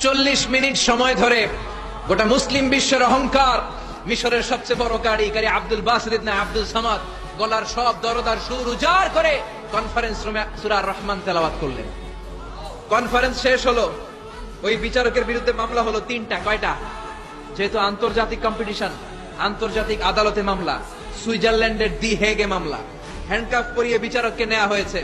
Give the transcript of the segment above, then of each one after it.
40 minute সময় ধরে গোটা মুসলিম বিশ্বের অহংকার, মিশরের সবচেয়ে বড় কারি আব্দুল বাসিত ইবনে আব্দুল সামাদ গলার সব দরদার সুর উজাড় করে কনফারেন্স রুমে সূরা আর-রহমান তেলাওয়াত করলেন। কনফারেন্স শেষ হলো, ওই বিচারকের বিরুদ্ধে মামলা হলো 3টা। কয়টা? যেহেতু আন্তর্জাতিক কম্পিটিশন, আন্তর্জাতিক আদালতে মামলা, সুইজারল্যান্ডের দি হেগে মামলা। হ্যান্ডকাফ পরিয়ে বিচারককে নেওয়া হয়েছে।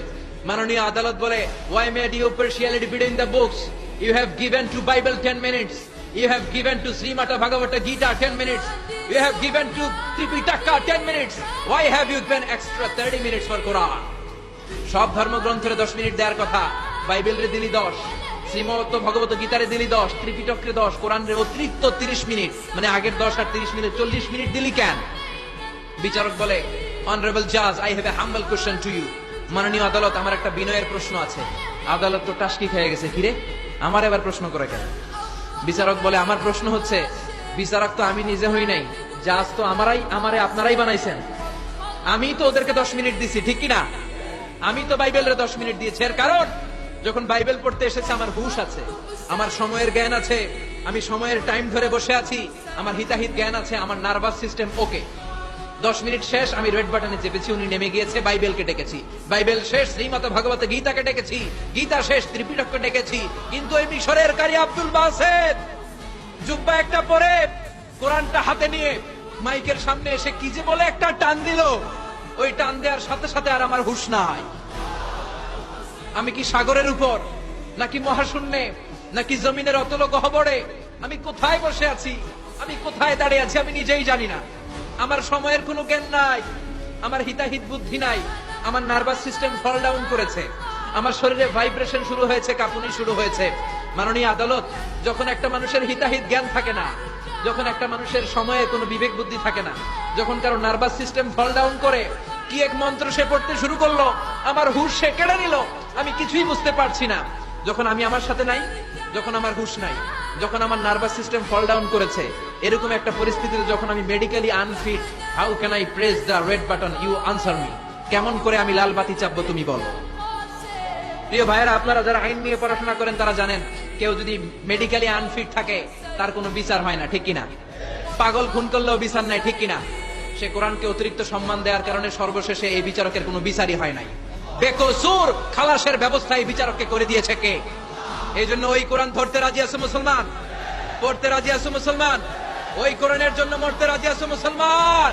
মাননীয় আদালত বলে, why made you partiality between the books? You have given to Bible 10 minutes. You have given to Srimata Bhagavata Gita 10 minutes. You have given to Tripitaka 10 minutes. Why have you given extra 30 minutes for Quran? সব ধর্মগ্রন্থের 10 minute দেওয়ার কথা, বাইবেলের দিলি 10, শ্রীমত ভগবত গীতারে দিলি 10, ত্রিপিটকের 10, কোরআনের অতিরিক্ত 30 minute, মানে আগের 10 আর 30 মিনিট 40 মিনিট দিলি কেন? বিচারক বলে, অনারেবল জাজ, I have a humble question to you. মাননীয় আদালত, আমার একটা বিনয়ের প্রশ্ন আছে। আদালত তো টাসকি খেয়ে গেছে, কিরে আমার এবার প্রশ্ন করে কেন? বিচারক বলে, আমার প্রশ্ন হচ্ছে, বিচারক তো আমি নিজে হই নাই, জাজ তো আমারে আপনারাই বানাইছেন। আমি তো ওদেরকে 10 মিনিট দিছি, ঠিক কিনা? আমি তো বাইবেলের 10 মিনিট দিয়েছি। এর কারণ, যখন বাইবেল পড়তে এসেছে আমার হুঁশ আছে, আমার সময়ের জ্ঞান আছে, আমি সময়ের টাইম ধরে বসে আছি, আমার হিতাহিত জ্ঞান আছে, আমার নার্ভাস সিস্টেম ওকে। 10 মিনিট শেষ, আমি রেড বাটনে চেপেছি, উনি নেমে গিয়েছে, বাইবেলকে ডেকেছি। বাইবেল শেষ, শ্রীমত ভগবত গীতাকে ডেকেছি। গীতা শেষ, ত্রিপিটককে ডেকেছি। কিন্তু এই মিশরের কারি আব্দুল বাসিত জুব্বা একটা পরে কোরআনটা হাতে নিয়ে মাইকের সামনে এসে কি যে বলে একটা টান দিল, ওই টান দেওয়ার সাথে সাথে আর আমার হুঁশ নাই। আমি কি সাগরের উপর, নাকি মহাশূন্যে, নাকি জমিনের অতল গহ্বরে? আমি কোথায় বসে আছি, আমি কোথায় দাঁড়িয়ে আছি, আমি নিজেই জানি না। আমার সময়ের কোনো জ্ঞান নাই, আমার হিতাহিত বুদ্ধি নাই, আমার নার্ভাস সিস্টেম ফল ডাউন করেছে, আমার শরীরে ভাইব্রেশন শুরু হয়েছে, কাঁপুনি শুরু হয়েছে। মাননীয় আদালত, যখন একটা মানুষের হিতাহিত জ্ঞান থাকে না, যখন একটা মানুষের সময়ে কোনো বিবেক বুদ্ধি থাকে না, যখন কারো নার্ভাস সিস্টেম ফল ডাউন করে, কি এক মন্ত্র সে পড়তে শুরু করলো, আমার হুঁশ সে কেড়ে নিল, আমি কিছুই বুঝতে পারছি না। যখন আমি আমার সাথে নাই, যখন আমার হুঁশ নাই, যখন আমার নার্ভাস সিস্টেম ফল ডাউন করেছে, এরকম একটা পরিস্থিতিতে যখন আমি medically unfit, how can I press the red button? You answer me. কেমন করে আমি লাল বাতি চাপবো, তুমি বলো। প্রিয় ভাইয়েরা, আপনারা যারা আইন নিয়ে পড়াশোনা করেন তারা জানেন, কেউ যদি মেডিকেলি আনফিট থাকে তার কোনো বিচার হয় না, ঠিক কিনা? পাগল খুন করলেও বিচার নাই, ঠিক কিনা? সে কোরআনকে অতিরিক্ত সম্মান দেওয়ার কারণে সর্বশেষে এই বিচারকের কোনো বিচারই হয় নাই। বেকসুর খালাসের ব্যবস্থা এই বিচারককে করে দিয়েছে কে? এই জন্য ওই কোরআন ধরতে রাজি আছে মুসলমান, পড়তে রাজি আছে মুসলমান, ওই কোরআনের জন্য মরতে রাজি আছে মুসলমান।